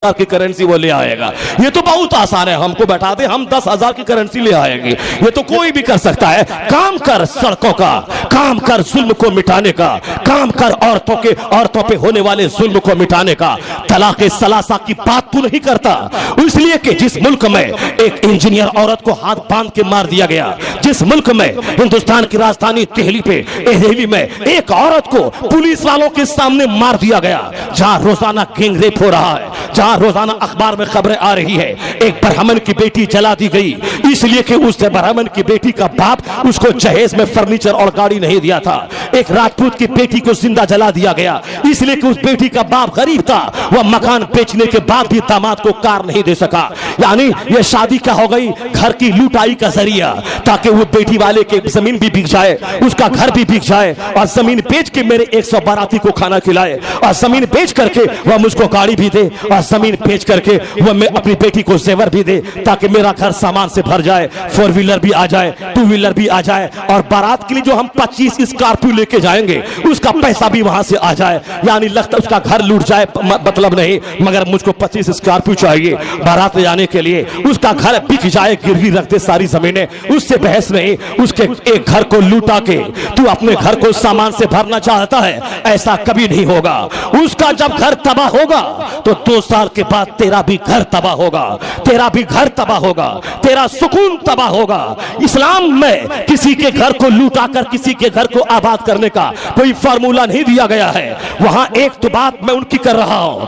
की करेंसी वो ले आएगा। ये तो बहुत आसान है, हमको बैठा दे हम 10,000 की करेंसी ले आएंगे, ये तो कोई भी कर सकता है। काम कर सड़कों का, काम कर जुल्म को मिटाने का, काम कर औरतों पे होने वाले जुल्म को मिटाने का। तलाक सलासा की बात तू नहीं करता, इसलिए कि जिस मुल्क में एक इंजीनियर औरत को हाथ बांध के मार दिया गया, जिस मुल्क में हिंदुस्तान की राजधानी दिल्ली में एक औरत को पुलिस वालों के सामने मार दिया गया, जहां रोजाना गैंग रेप हो रहा है, जहां रोजाना अखबार में खबरें आ रही है, एक ब्राह्मण की बेटी जला दी गई इसलिए कि उस ब्राह्मण की बेटी का बाप उसको जहेज में फर्नीचर और गाड़ी नहीं दिया था। एक राजपूत की बेटी को जिंदा जला दिया गया इसलिए कि उस बेटी का बाप गरीब था, वह मकान बेचने के बाद भी दामाद को कार नहीं दे सका। यानी यह शादी क्या हो गई, घर की लुटाई का जरिया, ताकि वो बेटी वाले के जमीन भी बिक जाए, उसका घर भी बिक जाए, और जमीन बेच के मेरे 100 बाराती को खाना खिलाए, और जमीन बेच करके वह मुझको गाड़ी भी दे, और जमीन बेच करके वह मैं अपनी बेटी को जेवर भी दे, ताकि मेरा घर सामान से भर जाए, 4 व्हीलर भी आ जाए, 2 व्हीलर भी आ जाए, और बारात के लिए जो हम 25 स्कॉर्पियो लेके जाएंगे उसका पैसा भी वहां से आ जाए। यानी लगता उसका घर लूट जाए मतलब नहीं, मगर मुझको 25 स्कॉर्पियो चाहिए बारात ले जाने के लिए, उसका घर बिक जाए, गिरवी रख दे सारी जमीनें, उससे बहस नहीं। उसके एक घर को लूटा के तू अपने घर को सामान से भरना चाहता है, ऐसा कभी नहीं होगा। उसका जब घर तबाह होगा तो 2 साल के बाद तेरा भी घर तबाह होगा, तेरा भी घर तबाह होगा, तेरा सुकून तबाह होगा। इस्लाम में किसी के घर को लूटा कर किसी के घर को आबाद करने का कोई फार्मूला नहीं दिया गया है। वहां एक तो बात मैं उनकी कर रहा हूं,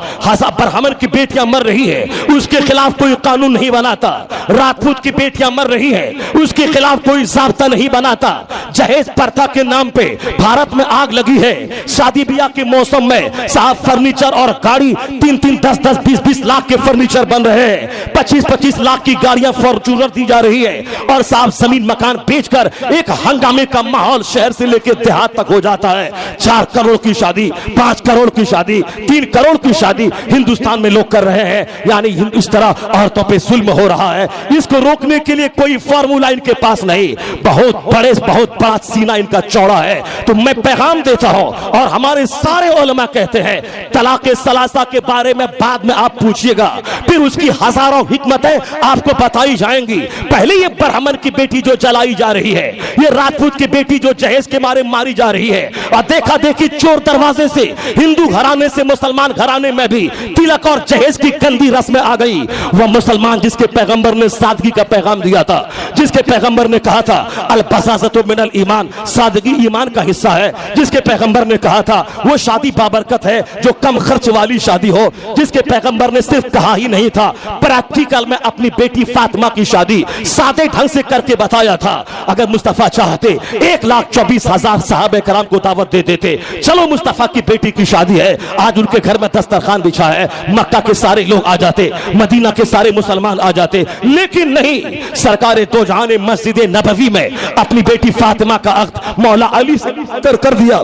ब्राह्मण की बेटियां मर रही है, उसके खिलाफ कोई कानून नहीं बनाता। राजपूत की बेटियां मर रही है, उसके खिलाफ कोई ज़ाब्ता नहीं बनाता। जहेज प्रथा के नाम पे भारत में आग लगी है। शादी ब्याह के मौसम में साहब फर्नीचर और गाड़ी 3-3, 10-10, 20-20 लाख के फर्नीचर बन रहे हैं, 25-25 लाख की गाड़ियां फॉर्च्यूनर दी जा रही है, और साहब जमीन मकान बेचकर एक हंगामे का माहौल शहर से लेकर देहात तक हो जाता है। 4 करोड़ की शादी, 5 करोड़ की शादी, 3 करोड़ की शादी हिंदुस्तान में लोग कर रहे हैं। यानी इस तरह औरतों पे जुल्म हो रहा है, इसको रोकने के लिए कोई फार्मूला इनके पास नहीं। बहुत बड़ा सीना इनका चौड़ा है। तो मैं पैगाम देता हूं, और हमारे सारे उलमा कहते हैं तलाक सलासा के बारे में बाद में आप पूछिएगा, फिर उसकी हजारों हिकमतें आपको बताई जाएंगी। पहले ये ब्राह्मण की बेटी जो जलाई जा रही है, ये राजपूत की बेटी जो जहेज के मारे मारी जा रही है, और देखा देखी चोर दरवाजे से हिंदू घराने से मुसलमान घराने में भी तिलक और जहेज की गंदी रस्में आ गई। वह मुसलमान जिसके पैगंबर ने सादगी का पैगाम दिया था, जिसके पैगंबर ने कहा था अल बसासतु मिनल ईमान, सादगी ईमान का हिस्सा है, जिसके पैगंबर ने कहा था वो शादी बाबरकत है जो कम खर्च वाली शादी हो, जिसके पैगंबर ने सिर्फ कहा ही नहीं था, प्रैक्टिकल में अपनी बेटी फातिमा की शादी सादे ढंग से करके बताया था। अगर मुस्तफा चाहते 1,24,000 सहाबे कराम को दावत दे देते, चलो मुस्तफा की बेटी की शादी है, आज उनके घर में दस्तरखान बिछा है, मक्का के सारे लोग आ जाते, मदीना के सारे मुसलमान आ जाते, लेकिन नहीं, सरकार दो जहां ने मस्जिद नबवी में अपनी बेटी फातिमा का अक़्द मौला अली से कर दिया।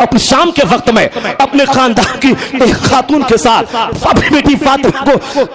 अपनी शाम के वक्त में अपने खानदान की एक खातून के साथ अपनी बेटी फातिमा को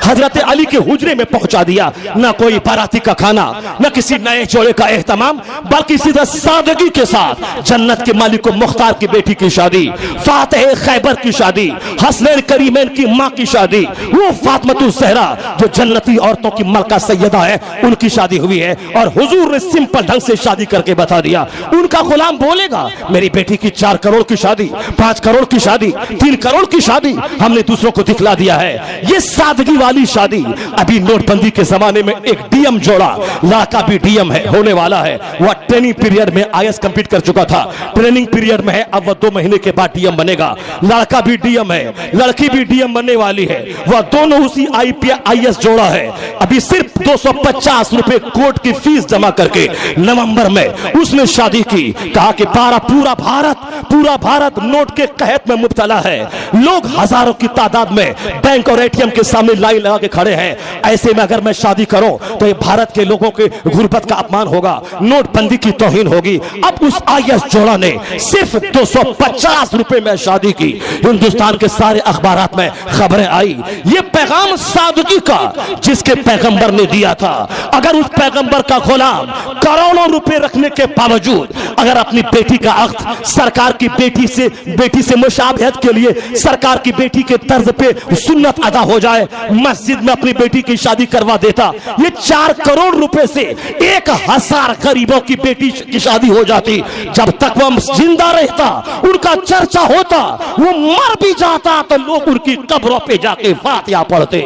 हजरत अली के हुजरे में पहुंचा दिया। ना कोई बाराती का खाना, ना किसी नए जोड़े का एहतमाम, बल्कि सीधा सादगी के साथ जन्नत के मालिक मुख्तार की बेटी की शादी, फातिह खैबर की शादी, हसनैन करीमैन की मां की शादी, वो फातिमा ज़हरा जो जन्नती औरतों की मलका सैयदा है, उनकी शादी हुई है। और हुजूर ने सिंपल ढंग से शादी करके बता दिया। उनका गुलाम बोलेगा मेरी बेटी की 4 करोड़ की शादी, 5 करोड़ की शादी, 3 करोड़ की शादी हमने दूसरों को दिखला दिया है। ये सादगी वाली शादी। अभी नोटबंदी के जमाने में एक डीएम जोड़ा, लड़का भी डीएम है होने वाला है, वह ट्रेनिंग पीरियड में आईएएस कंप्लीट कर चुका था, ट्रेनिंग पीरियड में है, अब वह 2 महीने के बाद डीएम बनेगा। लड़का भी डीएम है, लड़की भी डीएम बनने वाली है, वह दोनों उसी आईएएस जोड़ा है। अभी सिर्फ 250 रुपए कोर्ट की फीस जमा करके नवंबर में उसने शादी की। कहा कि पूरा भारत नोट के कहत में मुब्तला है, लोग हजारों की तादाद में बैंक और एटीएम के सामने लाइन लगा के खड़े हैं। ऐसे में अगर मैं शादी करूं तो ये भारत के लोगों के गुर्बत का अपमान होगा, नोटबंदी की तौहीन होगी। अब उस आईएस जोड़ा ने सिर्फ 250 रुपए में शादी की। हिंदुस्तान के सारे अखबारात में खबरें आई। ये पैगाम सादगी का जिसके पैगंबर ने दिया था। अगर उस पैगंबर का गुलाम करोड़ों रुपए रखने के बावजूद अगर अपनी बेटी का अख्त सरकार की बेटी से मुशाबहत के लिए सरकार की बेटी के तर्ज पे सुन्नत अदा हो जाए, मस्जिद में अपनी बेटी की शादी करवा देता, ये 4 करोड़ रुपए से 1000 गरीबों की बेटी की शादी हो जाती। जब तक वह जिंदा रहता उनका चर्चा होता, वो मर भी जाता तो लोग उनकी कब्रों पे जाके फातिहा पढ़ते।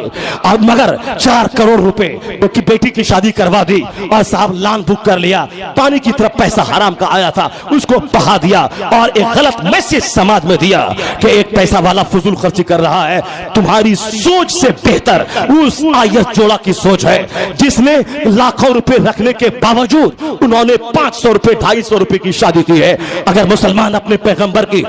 अब मगर 4 करोड़ रुपए की बेटी की शादी करवा दी और साहब लान बुक कर लिया। पानी की तरफ पैसा हराम का आया था, उसको बहा दिया और एक गलत मैसेज समाज में दिया कि एक पैसा वाला फजूल खर्ची कर रहा है। तुम्हारी सोच से बेहतर उस आईएस जोड़ा की सोच है जिसने लाखों रुपए रखने के बावजूद उन्होंने 500 रुपए 250 रुपए की शादी की है। अगर मुसलमान अपने पैगंबर के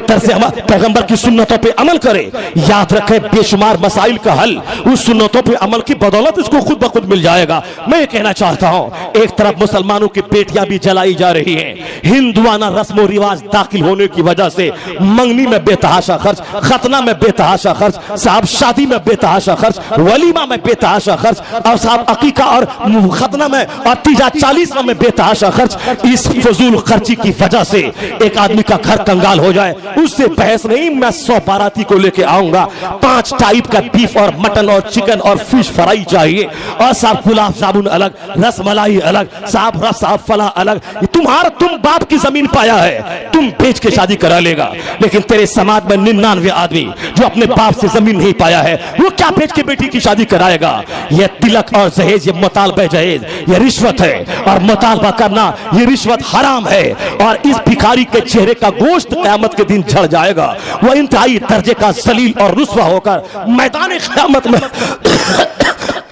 तरह से पैगंबर की सुन्नतों पे अमल करे, याद रखे बेशुमार मसाइल का हल उस सुन्नतों पे अमल की बदौलत इसको खुद ब खुद मिल जाएगा। मैं ये कहना चाहता हूं, एक तरफ मुसलमानों की बेटियां भी जलाई जा रही हैं, हिंदुआना रस्मो रिवाज दाखिल होने की वजह से मंगनी में बेतहाशा खर्च, खतना में बेतहाशा खर्च, साहब शादी में बेतहाशा खर्च, वलीमा में बेतहाशा खर्च और साहब अकीका और खतना में और तीजा 40 में बेतहाशा खर्च। इस फजूल खर्ची की वजह से एक आदमी का घर कंगाल हो जाए, उससे बहस नहीं। मैं 100 बाराती को लेके आऊंगा, 5 टाइप का बीफ और मटन और चिकन और फिश फ्राई चाहिए और साहब गुलाब जामुन अलग, रसमलाई अलग, साहब रस फला अलग। तुम बाप की जमीन पाया है, तुम बेच के शादी करा लेगा, लेकिन तेरे समाज में 99 आदमी जो अपने बाप से जमीन नहीं पाया है वो क्या बेच के बेटी की शादी कराएगा। यह तिलक और जहेज, ये मुतालबा जहेज, यह रिश्वत है और मुतालबा करना यह रिश्वत हराम है। और इस भिखारी के चेहरे का गोश्त क़यामत के दिन झड़ जाएगा। वह इंतहाई दर्जे का जलील और रुस्वा होकर मैदान क़यामत में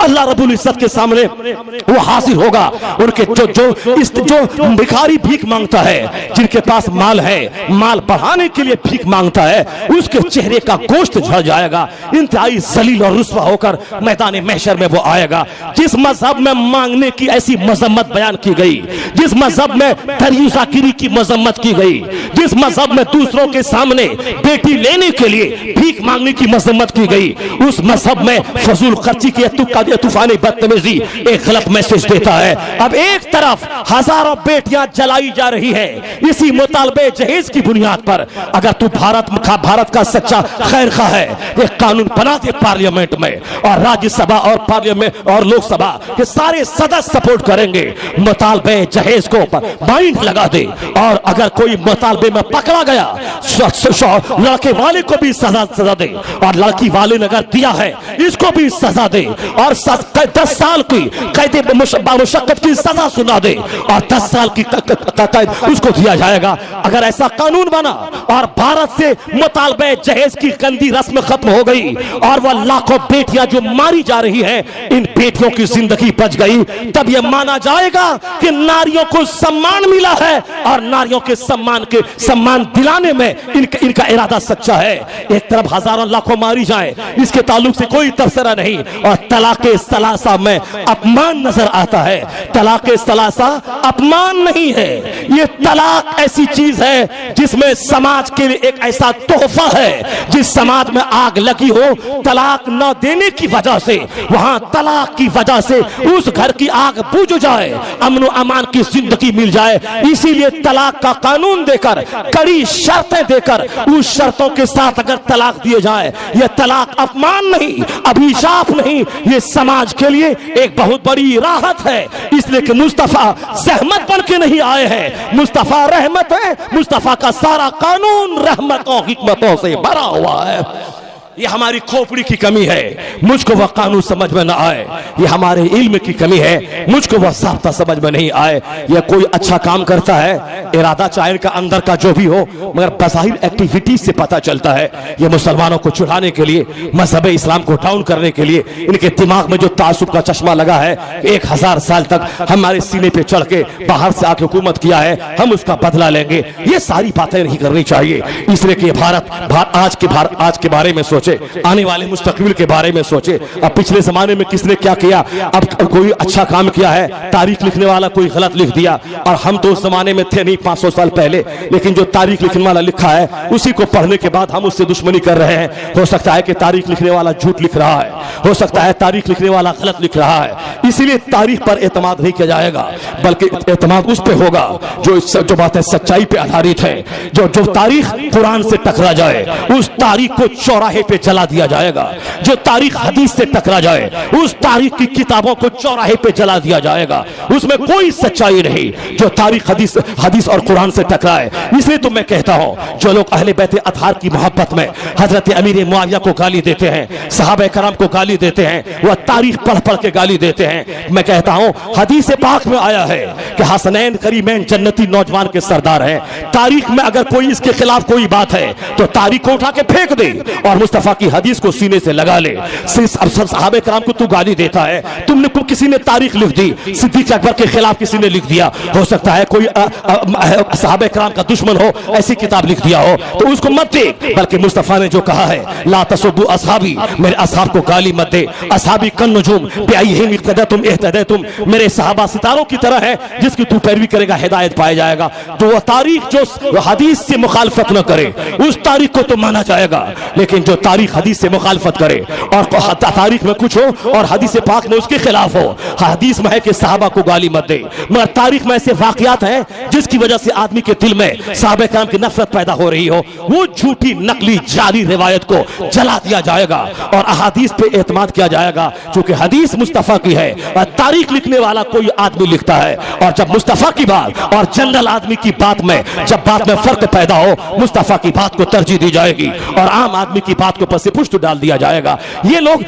अल्लाह रब्बुल इज्जत के सामने वो हाजिर होगा। उनके जो भिखारी भीख मांगता है, जिनके पास माल है, माल बढ़ाने के लिए भीख मांगता है, उसके चेहरे का गोश्त झड़ जाएगा। इंतहाई जलील और रुस्वा होकर मैदान महशर में वो आएगा। जिस मजहब में मांगने की ऐसी मजम्मत बयान की गई, जिस मजहब में दरियागिरी की मजम्मत की गई, जिस मजहब में दूसरों के सामने बेटी लेने के लिए भीख मांगने की मजम्मत की गई, उस मजहब में फजूल खर्ची की तूफानी बदतमीजी एक गलत मैसेज देता है। अब एक तरफ हजारों बेटियां जलाई जा रही है इसी मुतालबे जहेज की बुनियाद पर। अगर तू भारत का सच्चा खैर खा है, एक कानून बना दे पार्लियामेंट में और राज्यसभा और पार्लियामेंट और लोकसभा के सारे सदस्य सपोर्ट करेंगे। मुतालबे जहेज को बाइंड लगा दे और अगर कोई मुतालबे में पकड़ा गया, लड़के वाले को भी सजा दे और लड़की वाले ने अगर दिया है इसको भी सजा दे और 10 साल की कैद मुशक्कत की सजा सुना दे और 10 साल की कैद उसको दिया जाएगा। अगर ऐसा कानून बना और भारत से मुतालबे जहेज की गंदी रस्म खत्म हो गई और वह लाखों बेटियां जो मारी जा रही हैं, इन बेटियों की जिंदगी बच गई, तब यह माना जाएगा कि नारियों को सम्मान मिला है और नारियों के सम्मान दिलाने में इनका इरादा सच्चा है। एक तरफ हजारों लाखों मारी जाए, इसके ताल्लुक से कोई तबसरा नहीं और तलाक़े सलासा में अपमान नजर आता है। तलाक़े सलासा अपमान नहीं है, यह तलाक ऐसी चीज है जिसमें समाज के लिए एक ऐसा तोहफा है। जिस समाज में आग लगी हो तलाक न देने की वजह से, वहां तलाक की वजह से उस घर की आग बुझ जाए, अमन अमान की जिंदगी मिल जाए। इसीलिए तलाक का कानून देकर, कड़ी शर्तें देकर, उस शर्तों के साथ अगर तलाक दिए जाए, यह तलाक अपमान नहीं, अभिशाप नहीं, ये समाज के लिए एक बहुत बड़ी राहत है। इसलिए कि मुस्तफा जहमत बन के नहीं आए हैं, मुस्तफा रहमत है। मुस्तफा का सारा कानून रहमतों हिकमतों से भरा हुआ है। ये हमारी खोपड़ी की कमी है, मुझको वह कानून समझ में ना आए। ये हमारे इल्म की कमी है, मुझको वह साफ्ता समझ में नहीं आए। यह कोई अच्छा काम करता है, इरादा चाहे का अंदर का जो भी हो, मगर बज़ाहिर एक्टिविटी से पता चलता है ये मुसलमानों को चुराने के लिए, मजहब इस्लाम को डाउन करने के लिए, इनके दिमाग में जो तासुब का चश्मा लगा है, 1000 साल तक हमारे सीने पे चढ़ के बाहर से आके हुकूमत किया है, हम उसका बदला लेंगे। ये सारी बातें नहीं करनी चाहिए। इसलिए कि भारत आज के बारे में सोचे। सोचे, आने वाले मुस्तकबिल के बारे में सोचे। अब पिछले जमाने में किसने क्या किया, अब कोई अच्छा काम किया है, तारीख लिखने वाला कोई गलत लिख दिया, और हम तो उस जमाने में थे नहीं 500 साल पहले, लेकिन जो तारीख लिखने वाला लिखा है उसी को पढ़ने के बाद हम उससे दुश्मनी कर रहे हैं। हो सकता है कि तारीख लिखने वाला झूठ लिख रहा है, हो सकता है तारीख लिखने वाला गलत लिख रहा है, इसीलिए तारीख पर एतमाद नहीं किया जाएगा, बल्कि एतमाद उस पे होगा जो बातें सच्चाई पे आधारित है। जो तारीख कुरान से टकरा जाए उस तारीख को चौराहे पे जला दिया जाएगा, जो तारीख हदीस से टकरा जाए उस तारीख की किताबों को चौराहे पे जला दिया जाएगा, उसमें कोई सच्चाई नहीं। जो तारीख हदीस और कुरान से टकराए, इसलिए तो मैं कहता हूं जो लोग अहले बैत अतहार की मोहब्बत में हजरत अमीर मुआविया को गाली देते हैं, सहाबा कराम को गाली देते हैं, वह तारीख पढ़ पढ़ के गाली देते हैं। मैं कहता हूं हदीस पाक में आया है कि हसनैन करीमैन जन्नती नौजवान के सरदार हैं। तारीख में अगर कोई इसके खिलाफ कोई बात है तो तारीख को उठा के फेंक दे और मुस्तफा की हदीस को सीने से लगा ले। सहाबा कराम को तू गाली देता है, तुमने को किसी ने तारीख लिख दी, सिद्दीक अकबर के खिलाफ किसी ने लिख दिया, हो सकता है कोई सहाबा कराम का दुश्मन हो, ऐसी किताब लिख दिया हो, तो उसको मत दे। बल्कि मुस्तफा ने जो कहा है ला तसुब्बु असहाबी, मेरे असहाब को गाली मत दे। असहाबी कन नुजूम बिअय्यिहिम इक्तदयतुम इह्तदयतुम, मेरे सहाबा सितारों की तरह है, जिसकी तू पैरवी करेगा हिदायत पाया जाएगा। तो वह तारीख जो हदीस से मुखालफत न करे उस तारीख को तो माना जाएगा, लेकिन जो तारीख हदीस से मुखालफत करे और तारीख में कुछ हो और हदीस पाक में उसके खिलाफ हो, हदीस में है कि सहाबा को गाली मत दे, मगर तारीख में ऐसे वाकयात हैं जिसकी वजह से आदमी के दिल में सहाबा कराम की नफरत पैदा हो रही हो, वो झूठी नकली जाली रिवायत को जला दिया जाएगा और अहादीस पे एतमाद किया जाएगा, क्योंकि हदीस मुस्तफा की है और तारीख लिखने वाला कोई आदमी लिखता है। और जब मुस्तफा की बात और जनरल आदमी की बात में जब बात में फर्क पैदा हो, मुस्तफा की बात को तरजीह दी जाएगी और आम आदमी की बात को पसे पुष्ट डाल दिया जाएगा। ये लोग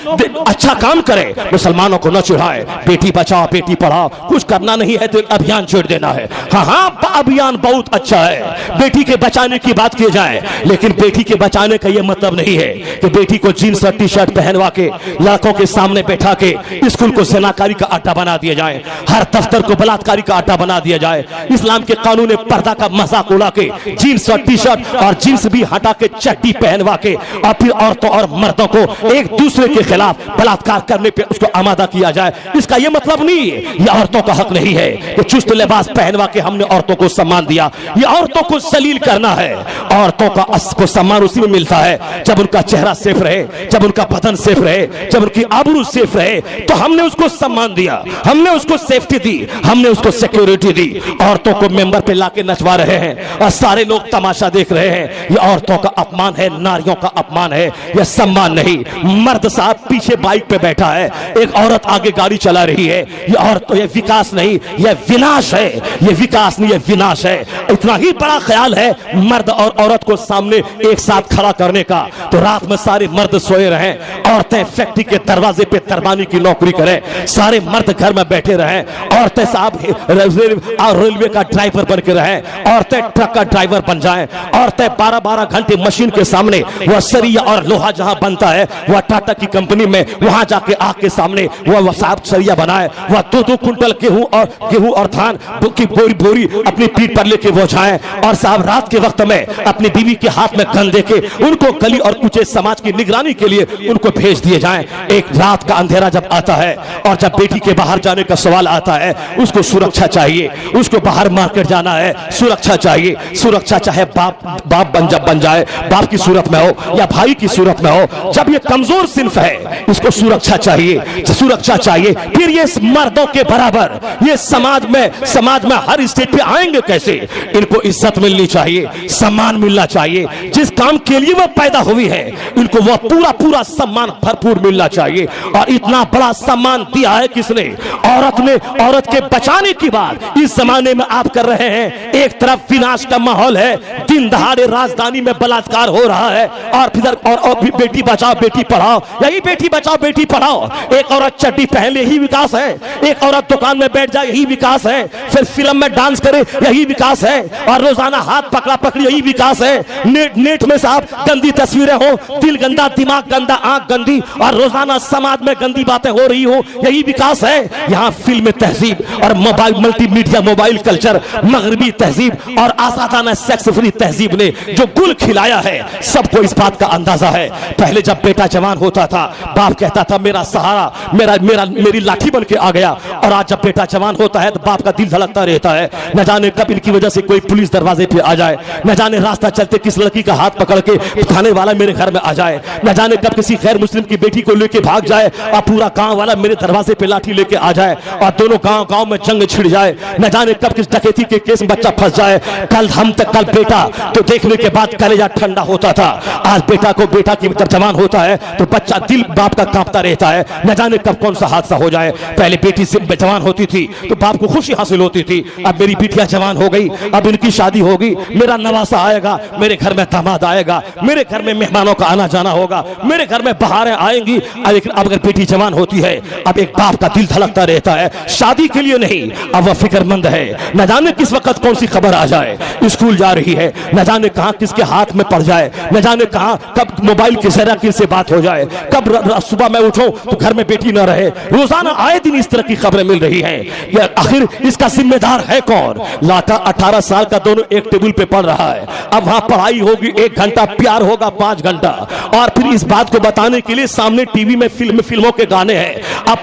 अच्छा काम करें, मुसलमानों को न चिढ़ाए, बेटी बचाओ बेटी पढ़ाओ, कुछ करना नहीं है तो अभियान छेड़ देना है। हाँ, अभियान बहुत अच्छा है, बेटी के बचाने की बात की जाए, लेकिन बेटी के बचाने का यह मतलब नहीं है कि बेटी को जीन्स और टी शर्ट पहनवा के लड़कों के सामने बैठा के स्कूल को सेनाकारी का अड्डा बना दिया जाए, हर दफ्तर को बलात्कारी का अड्डा बना दिया जाए। इस्लाम के कानून पर्दा का मजाक उड़ा के जीन्स और टी शर्ट और जीन्स भी हटा के चड्डी पहनवा के और फिर औरतों और मर्दों को एक दूसरे के खिलाफ बलात्कार करने पे उसको आमादा किया जाए, इसका यह मतलब नहीं है, यह औरतों का हक नहीं है कि चुस्त लिबास पहनवा के हमने औरतों को सम्मान दिया, यह औरतों को जलील करना है। औरतों का को सम्मान उसी में मिलता है जब उनका चेहरा सेफ रहे, जब उनका बदन सेफ रहे, जब उनकी आबरू सेफ रहे, तो हमने उसको सम्मान दिया, हमने उसको सेफ्टी दी, हमने उसको सिक्योरिटी दी। औरतों को मेंबर पे लाके नचवा रहे हैं और सारे लोग तमाशा देख रहे हैं, यह औरतों का अपमान है, नारियों का अपमान है, यह सम्मान नहीं। मर्द साहब पीछे बाइक पे बैठा है, एक औरत आगे गाड़ी चला रही है, यह औरत तो यह विकास नहीं, यह विनाश है, यह विकास नहीं, यह विनाश है। इतना ही बड़ा ख्याल है मर्द और औरत को सामने एक साथ खड़ा करने का, तो रात में सारे मर्द सोए रहे, औरतें फैक्ट्री के दरवाजे पे दरबानी की नौकरी करें, सारे मर्द घर में बैठे रहे, औरतें साहब रेलवे का ड्राइवर बन के रहे, औरतें ट्रक का ड्राइवर बन जाएं, औरतें 12-12 घंटे मशीन के सामने, वह सरिया और लोहा जहां बनता है, वह टाटा की कंपनी में वहां जाके आग के सामने वह साहब सरिया बनाए, वह 2-2 कुंटल गेहूं और धान की बोरी अपनी पीठ पर लेके वो जाएं, और साहब रात के वक्त में अपनी बीवी के हाथ में गन देके उनको गली और कुचे समाज की निगरानी के लिए उनको भेज दिए जाएं। एक रात का अंधेरा जब आता है और जब बेटी के बाहर जाने का सवाल आता है, उसको सुरक्षा चाहिए, उसको बाहर मार्केट जाना है, सुरक्षा चाहिए, सुरक्षा चाहे बाप बन जाए, बाप की सूरत में हो या भाई की सूरत में हो, जब ये कमजोर सिंफ है इसको सुरक्षा चाहिए, सुरक्षा चाहिए। फिर ये मर्दों के बराबर ये समाज में हर स्टेट पे आएंगे कैसे? इनको इज्जत मिलनी चाहिए, सम्मान मिलना चाहिए, जिस काम के लिए वह पैदा हुई है इनको वह पूरा सम्मान भरपूर मिलना चाहिए। और इतना बड़ा सम्मान दिया है किसने? औरत ने। औरत के बचाने की बात इस जमाने में आप कर रहे हैं। एक तरफ विनाश का माहौल है, दिन दहाड़े राजधानी में बलात्कार हो रहा है, और फिर और बेटी बचाओ बेटी पढ़ाओ, यही बेटी बचाओ बेटी पढ़ाओ। एक औरत चड्डी पहन ले, यही विकास है। एक औरत दुकान में बैठ जाए, यही विकास है। फिर फिल्म में डांस करे, यही विकास है। और रोजाना हाथ पकड़ा पकड़ी, यही विकास है। नेट में साहब गंदी तस्वीरें हो, दिल गंदा, दिमाग गंदा, आंख गंदी, और रोजाना समाज में गंदी बातें हो रही हो, यही विकास है। यहाँ फिल्म तहजीब और मोबाइल मल्टीमीडिया मोबाइल कल्चर, मगरबी तहजीब और आजादाना सेक्स फ्री तहजीब ने जो गुल खिलाया है, सबको इस बात का अंदाजा तकाजा है। पहले जब बेटा जवान होता था, बाप कहता था मेरा सहारा मेरी लाठी बन के आ गया, और आज जब बेटा जवान होता है तो बाप का दिल धड़कता रहता है, न जाने कब इनकी वजह से कोई पुलिस दरवाजे पे आ जाए, न जाने रास्ता चलते किस लड़की का हाथ पकड़ के थाने वाला मेरे घर में आ जाए, न जाने कब किसी गैर मुस्लिम की बेटी को लेके भाग जाए और पूरा गांव वाला मेरे दरवाजे पे लाठी लेके आ जाए और दोनों गांव में जंग छिड़ जाए, न जाने कब किस डकैती के केस में बच्चा फंस जाए। कल बेटा तो देखने के बाद कलेजा ठंडा होता था, आज बेटा की जब जवान होता है तो बच्चा दिल बाप का कांपता रहता है, न जाने कब कौन सा हादसा हो जाए। पहले बेटी से जवान होती थी तो बाप को खुशी हासिल होती थी, अब मेरी बेटियां जवान हो गई, अब इनकी शादी होगी, मेरा नवासा आएगा, मेरे घर में दामाद आएगा, मेरे घर में मेहमानों का आना जाना होगा, मेरे घर में बहारें आएंगी। लेकिन अब अगर बेटी जवान होती है, अब एक बाप का दिल धड़कता रहता है, शादी के लिए नहीं, अब वह फिक्रमंद है, न जाने किस वक्त कौन सी खबर आ जाए, स्कूल जा रही है, न जाने कहां किसके हाथ में पड़ जाए, न जाने कहां कब मोबाइल के जरिए किससे बात हो जाए, कब सुबह मैं उठूं तो घर में बेटी न रहे। रोजाना आए दिन इस तरह की खबरें मिल रही हैं। आखिर इसका जिम्मेदार है कौन? 18 साल का दोनों एक टेबल पे पढ़ रहा है, अब वहां पढ़ाई होगी 1 घंटा, प्यार होगा 5 घंटा, और फिर इस बात को बताने के लिए सामने टीवी में फिल्मों के गाने हैं। अब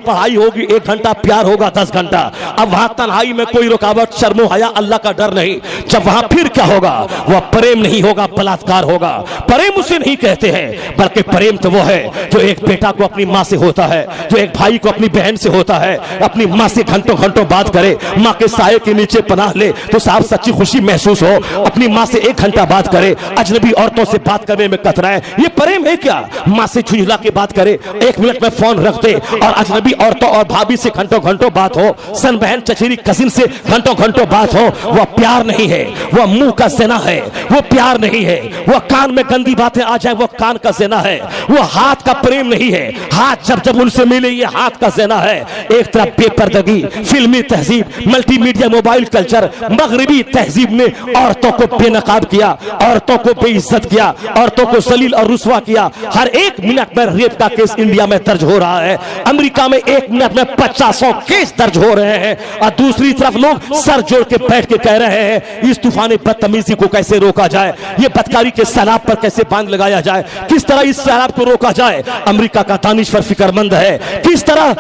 पढ़ाई होगी 1 घंटा, प्यार होगा 10 घंटा। अब वहां तन्हाई में कोई रुकावट, शर्मो हया, अल्लाह का डर नहीं। जब वहां फिर क्या होगा? वह प्रेम नहीं होगा, बलात्कार होगा। प्रेम उसे नहीं कहते हैं, बल्कि प्रेम तो वो है जो एक बेटा को अपनी माँ से होता है, जो एक भाई को अपनी बहन से होता है, अपनी माँ से घंटों घंटों बात करे, माँ के साये के नीचे पनाह ले तो साहब सच्ची खुशी महसूस हो। अपनी माँ से 1 घंटा बात करे, अजनबी औरतों से बात करने में कतराए, ये प्रेम है क्या? माँ से झुंझला के बात करे, 1 मिनट में फोन रख दे और अजनबी औरतों और भाभी से घंटों घंटों बात हो, सन बहन चचेरी कजिन से घंटों घंटों बात हो, वह प्यार नहीं है, वह मुंह का ज़िना है, वो प्यार नहीं है। वह कान में गंदी बातें आ जाए, वो कान का ज़िना है। वो हाथ का प्रेम नहीं है, हाथ जब जब उनसे मिले ये हाथ का ज़िना है। एक तरफ बेपर्दगी, फिल्मी तहजीब, मल्टीमीडिया, मोबाइल कल्चर, मगरबी तहजीब ने औरतों को बेनकाब किया, औरतों को बेइज्जत किया, औरतों को जलील और रुस्वा किया। हर 1 मिनट में रेप का केस इंडिया में दर्ज हो रहा है, अमेरिका में 1 मिनट में 50 केस दर्ज हो रहे हैं, और दूसरी तरफ लोग सर जोड़ के बैठ के कह रहे हैं इस तूफानी बदतमीजी को कैसे रोका जाए, ये बदकारी के सैलाब पर कैसे बांध लगाया जाए, किस तरह इस सैलाब को रोका जाए। अमेरिका का दानिश्वर फिक्रमंद है, किस तरह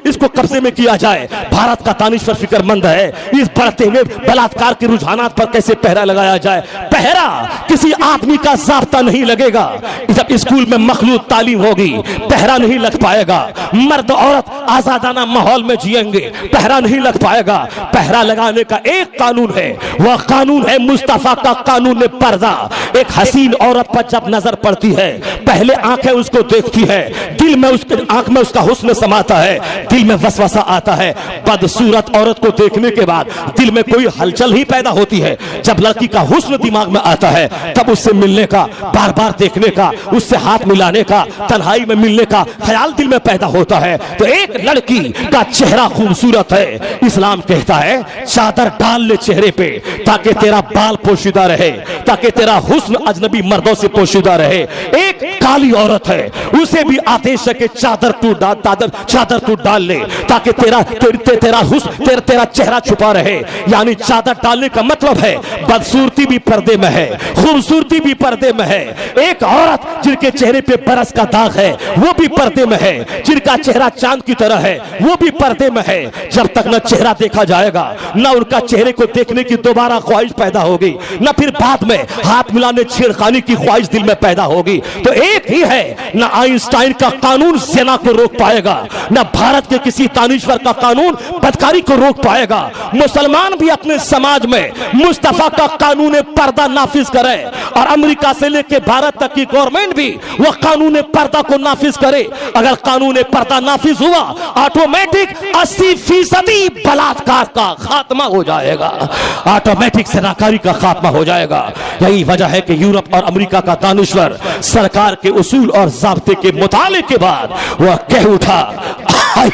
इसको कब्जे में किया जाए। भारत का दानिश्वर फिक्रमंद है, इस बढ़ते हुए बलात्कार के रुझानात पर कैसे पहरा लगाया जाए। पहरा किसी आदमी का ज़ाब्ता नहीं लगेगा। जब स्कूल में मखलूत तालीम होगी, पहरा नहीं लग पाएगा। मर्द औरत आजादाना माहौल में जिएंगे, पहरा नहीं लग पाएगा। पहरा लगाने का एक कानून है, वह कानून है मुस्तफा का कानून पर्दा। एक हसीन औरत पर जब नजर पड़ती है, पहले आंखें उसको देखती है, दिल में उसके आंख में उसका हुस्न समाता है, दिल में वसवसा आता है। बदसूरत औरत को देखने के बाद दिल में कोई हलचल ही पैदा होती है। जब लड़की का हुस्न दिमाग में आता है, तब उससे मिलने का, बार बार देखने का, उससे हाथ मिलाने का, तन्हाई में मिलने का ख्याल दिल में पैदा होता है। तो एक लड़की का चेहरा खूबसूरत है, इस्लाम कहता है चादर डाल ले चेहरे पे ताकि तेरा बाल पोशीदा रहे, ताकि तेरा हुस्न अजनबी मर्दों से पोशीदा रहे। एक काली औरत है, उसे भी आदेश है कि चादर तू डाल ले ताकि तेरा हुस्न, तेरा चेहरा छुपा रहे। यानी चादर डालने का मतलब है बदसूरती भी पर्दे में है, खूबसूरती भी पर्दे में है। एक औरत जिनके चेहरे पे बरस का दाग है, वो भी पर्दे में है। जिनका चेहरा चांद की तरह है, वो भी पर्दे में है। जब तक न चेहरा देखा जाएगा, न उनका चेहरे को देखने की दोबारा ख्वाहिश पैदा होगी, न फिर बाद में हाथ मिलाने छेड़खानी की ख्वाहिश दिल में पैदा होगी। तो एक ही है, न आइंस्टाइन का कानून ज़िना को रोक पाएगा, न भारत के किसी दानिश्वर का कानून बदकारी को रोक पाएगा। मुसलमान भी अपने समाज में मुस्तफा का कानून पर्दा नाफिज करे, और अमेरिका से लेकर भारत तक की गवर्नमेंट भी वह कानून पर्दा को नाफिज करे। अगर कानून पर्दा नाफिज हुआ, ऑटोमेटिक 80% बलात्कार का खात्मा हो जाएगा, ऑटोमेटिक ज़िनाकारी का खात्मा हो जाएगा। यही वजह है कि यूरोप और अमेरिका का दानिश्वर सरकार के उसूल और ज़ाब्ते के मुताले के बाद वह कह उठा I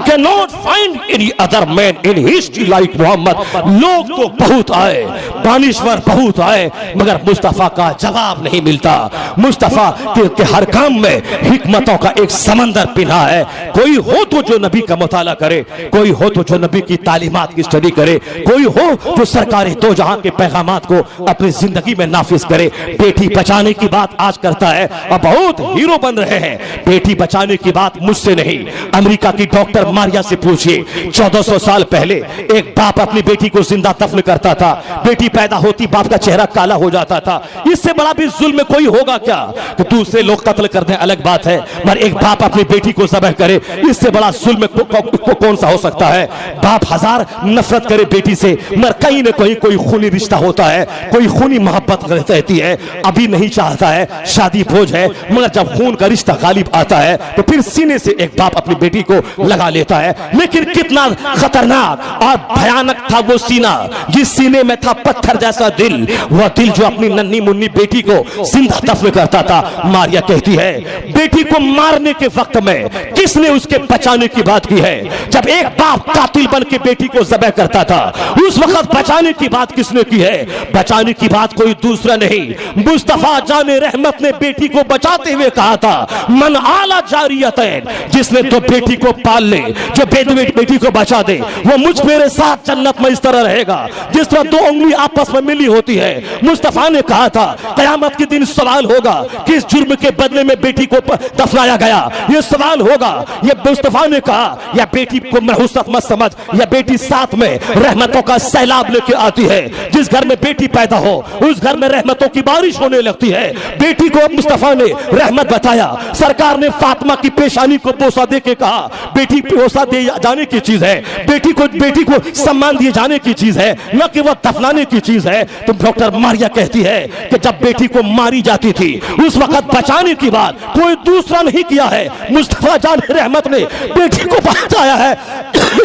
cannot find any other man in history like Muhammad. लोग तो बहुत आए, दानिश्वर बहुत आए, मगर मुस्तफा का जवाब नहीं मिलता। मुस्तफा के हर काम में हिकमतों का एक समंदर पिना है। कोई हो तो जो नबी का मुताला करे, कोई हो तो जो नबी की तालीमात की स्टडी करे, कोई हो तो सरकारी दो जहां के पैगामात को अपनी जिंदगी में नाफिज करे। बेटी बचाने की बात आज करता है और बहुत हीरो बन रहे हैं। बेटी बचाने की बात मुझसे नहीं, अमेरिका की डॉक्टर मारिया से पूछिए। 1400 साल पहले एक बाप अपनी बेटी को जिंदा दफन करता था। बेटी पैदा होती बाप का चेहरा काला हो जाता था। इससे बड़ा भी जुल्म कोई होगा क्या? कि दूसरे लोग कत्ल कर दें अलग बात है, मगर एक बाप अपनी बेटी को ज़बह करे, इससे बड़ा जुल्म कौन सा हो सकता है? बाप हजार नफरत करे बेटी से, मगर कहीं न कहीं कोई खूनी रिश्ता होता है, कोई खूनी मोहब्बत रहती है। अभी नहीं चाहता है, शादी भोज है, मगर जब खून का रिश्ता गालिब आता है तो फिर सीने से एक बाप अपनी बेटी को लगा लेता है। लेकिन कितना खतरनाक और भयानक था वो सीना, जिस सीने में था पत्थर जैसा दिल, वह दिल जो अपनी नन्ही मुन्नी बेटी को जिंदा दफन करता था। मारिया कहती है बेटी को मारने के वक्त में किसने उसके बचाने की बात की है? जब एक बाप कातिल बन के बेटी को ज़बह करता था, उस वक्त बचाने की बात किसने की है? बचाने की बात कोई दूसरा नहीं, मुस्तफा जाने रहमत ने बेटी को बचाते हुए कहा था मन आला जारियतैन, जिसने तो बेटी को पाल ले, जो बेटी को बचा दे, वो मुझ मेरे साथ जन्नत में इस तरह रहेगा जिस तरह दो उंगली आपस में मिली होती है। मुस्तफा ने कहा था कयामत के दिन सवाल होगा किस जुर्म के बदले में बेटी को दफनाया गया, ये सवाल होगा। ये मुस्तफा ने कहा या बेटी को महूसत मत समझ, या बेटी साथ में रहमतों का सैलाब लेके आती है। जिस घर में बेटी पैदा हो उस घर में रहमतों की बारिश होने लगती है। बेटी को मुस्तफा ने रहमत बताया। सरकार ने फातिमा की पेशानी को बोसा दे के कहा बेटी बोसा दे जाने की चीज है, बेटी को सम्मान दिए जाने की चीज है, न कि वह दफनाने की चीज है। तो डॉक्टर मारिया कहती है कि जब बेटी को मारी जाती थी उस वक्त बचाने की बात कोई दूसरा नहीं किया है, मुस्तफा जान रहमत ने बेटी को बचाया है।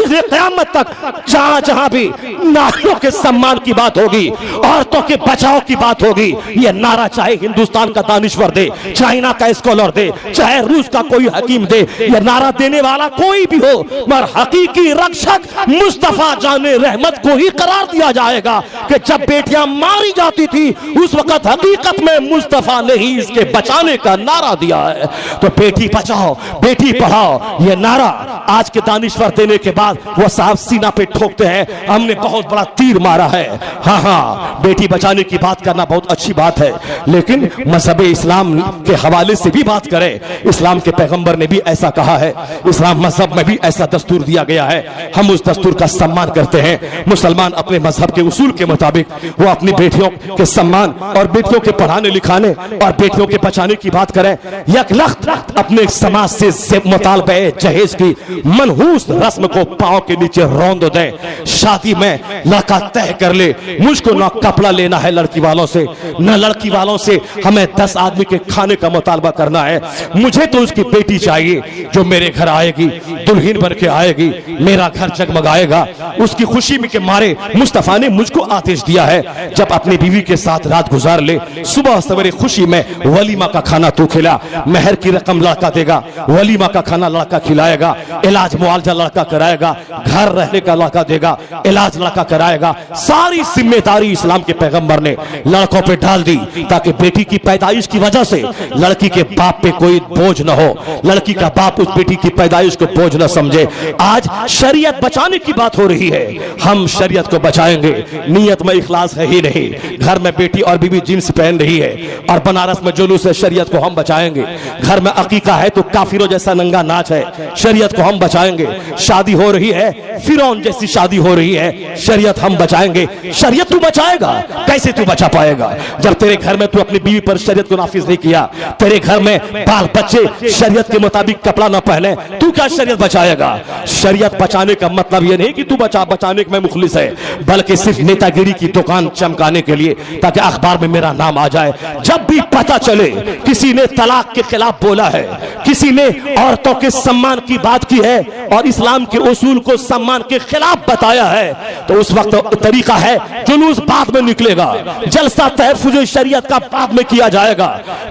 क़यामत तक जहां जहां भी नारियों के सम्मान की बात होगी, औरतों के बचाव की बात होगी, यह नारा चाहे हिंदुस्तान का दानिश्वर दे, चाइना का स्कॉलर दे, चाहे रूस का कोई हकीम दे, यह नारा देने वाला कोई भी हो, मगर हकीकी रक्षक मुस्तफा जाने रहमत को ही करार दिया जाएगा कि जब बेटियां मारी जाती थी उस वक्त हकीकत में मुस्तफा ने ही इसके बचाने का नारा दिया है। तो बेटी बचाओ बेटी पढ़ाओ, यह नारा आज के दानिश्वर देने के बाद वह साहब सीना पे ठोकते हैं हमने बहुत बड़ा तीर मारा है। हाँ, बेटी बचाने की बात करना बहुत अच्छी बात है, लेकिन मजहब इस्लाम के हवाले से भी बात करें। इस्लाम के पैगंबर ने भी ऐसा कहा है, इस्लाम मजहब में भी ऐसा दस्तूर दिया गया है, हम उस दस्तूर का सम्मान करते हैं। मुसलमान अपने मजहब के उसूल के मुताबिक वो अपनी बेटियों के सम्मान और बेटियों के पढ़ाने लिखाने और बेटियों के बचाने की बात करें। यकलख्त अपने समाज से मुतालबे जहेज की मनहूस रस्म को पांव के नीचे रौंद दें। शादी में लड़का तय कर ले मुझको ना कपड़ा लेना है लड़की वालों से, न लड़की वालों से हमें 10 आदमी के खाने का मुतालबा करना है। मुझे तो उसकी बेटी चाहिए जो मेरे घर आएगी, दुल्हन बन के आएगी, मेरा घर जगमगाएगा। उसकी खुशी में के मारे मुस्तफा ने मुझको आदेश दिया है जब अपनी बीवी के साथ रात गुजार ले, सुबह सवेरे खुशी में वलीमा का खाना तू खिला, मेहर की रकम लड़का देगा, वलीमा का खाना लड़का खिलाएगा, इलाज मुआवजा लड़का कराएगा, घर रहने का लड़का देगा, इलाज लड़का कराएगा। सारी जिम्मेदारी इस्लाम के पैगंबर ने लड़कों पे डाल दी ताकि बेटी की पैदाइश की वजह से लड़की के बाप पे कोई बोझ न हो, लड़की का बाप उस बेटी की पैदाइश को बोझ न समझे। आज शरीयत बचाने की बात हो रही है, हम शरीयत को बचाएंगे, नीयत में इखलास है ही नहीं। घर में बेटी और बीवी जींस पहन रही है और बनारस में जुलूस है, शरीयत को हम बचाएंगे। घर में अकीका है तो काफिरों जैसा नंगा नाच है, शरीयत को हम बचाएंगे। शादी हो रही है फिरौन जैसी शादी हो रही है, शरीयत हम बचाएंगे। शरीयत तू बचाएगा, कैसे तू बचा पाएगा जब तेरे घर में तू अपनी बीवी पर शरीयत को नाफिज नहीं किया, तेरे घर में बाल बच्चे शरीयत के मुताबिक कपड़ा न पहने, तू क्या शरीयत बचाएगा? शरीयत बचाने का मतलब यह नहीं कि तू बचाने में मुखलिस है, बल्कि सिर्फ नेतागिरी की दुकान चमकाने के लिए ताकि अखबार में मेरा नाम आ जाए। जब भी पता चले किसी ने तलाक के खिलाफ बोला है, किसी ने औरतों के सम्मान की बात की है और इस्लाम के उसूल को सम्मान के खिलाफ बताया है, तो उस वक्त तरीका है जुलूस बाद में निकलेगा, जलसा तहफ्फुज़ शरीयत का बाद में किया जाएगा।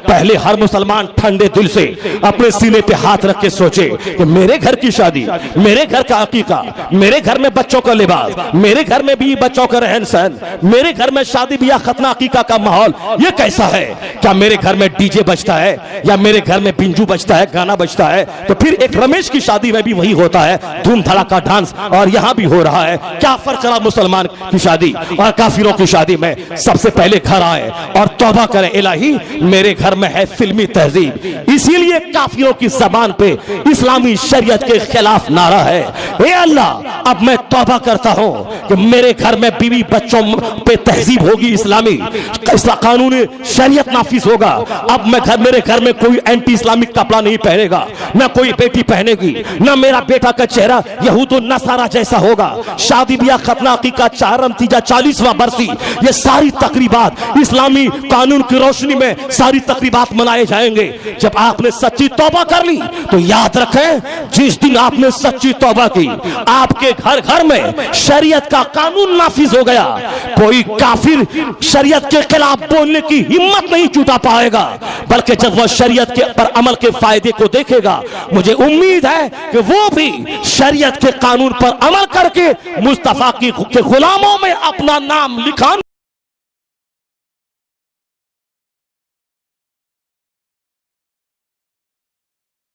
पहले हर मुसलमान ठंडे दिल से अपने सीने पे हाथ रख के सोचे कि मेरे घर की शादी, मेरे घर का अकीका, मेरे घर में बच्चों का लिबास, मेरे घर में भी बच्चों का रहन सहन, मेरे घर में शादी ब्याह खतना अकीका का माहौल, ये कैसा है? क्या मेरे घर में डीजे बजता है या मेरे घर में बिंजू बजता है, गाना बजता है? तो फिर एक रमेश की शादी में भी वही होता है, धूम धड़ाका डांस, और यहां भी हो रहा है। क्या फर्क रहा मुसलमान की शादी और काफिरों की शादी में? सबसे पहले घर आए और तौबा करें, इलाही मेरे घर में है फिल्मी तहजीब। इसीलिए काफिरों की जबान पे इस्लामी शरीयत के खिलाफ नारा है, ए अल्लाह अब मैं तौबा करता हूं कि मेरे घर में बीवी बच्चों पे तहजीब होगी, इस्लामी कानून शरीयत नाफिज होगा। अब मेरे घर में कोई एंटी इस्लामिक कपड़ा नहीं पहनेगा, ना कोई बेटी पहनेगी, ना मेरा बेटा का चेहरा यहूद नसारा जैसा होगा। शादी ब्याह खतना अकीका चारम तीजा 40वां बरसी, ये सारी तकरीबात इस्लामी कानून की रोशनी में सारी तकरीबात मनाए जाएंगे। जब आपने सच्ची तौबा कर ली तो याद रखें, जिस दिन आपने सच्ची तौबा की आपके घर घर में शरीयत का कानून नाफिज हो गया। कोई काफिर शरीयत के खिलाफ बोलने की हिम्मत नहीं जुटा पाएगा, बल्कि जब वह शरीयत के पर अमल के फायदे को देखेगा, मुझे उम्मीद है कि वो भी शरीयत के कानून पर अमल करके मुस्तफा के गुलामों में अपना नाम लिखा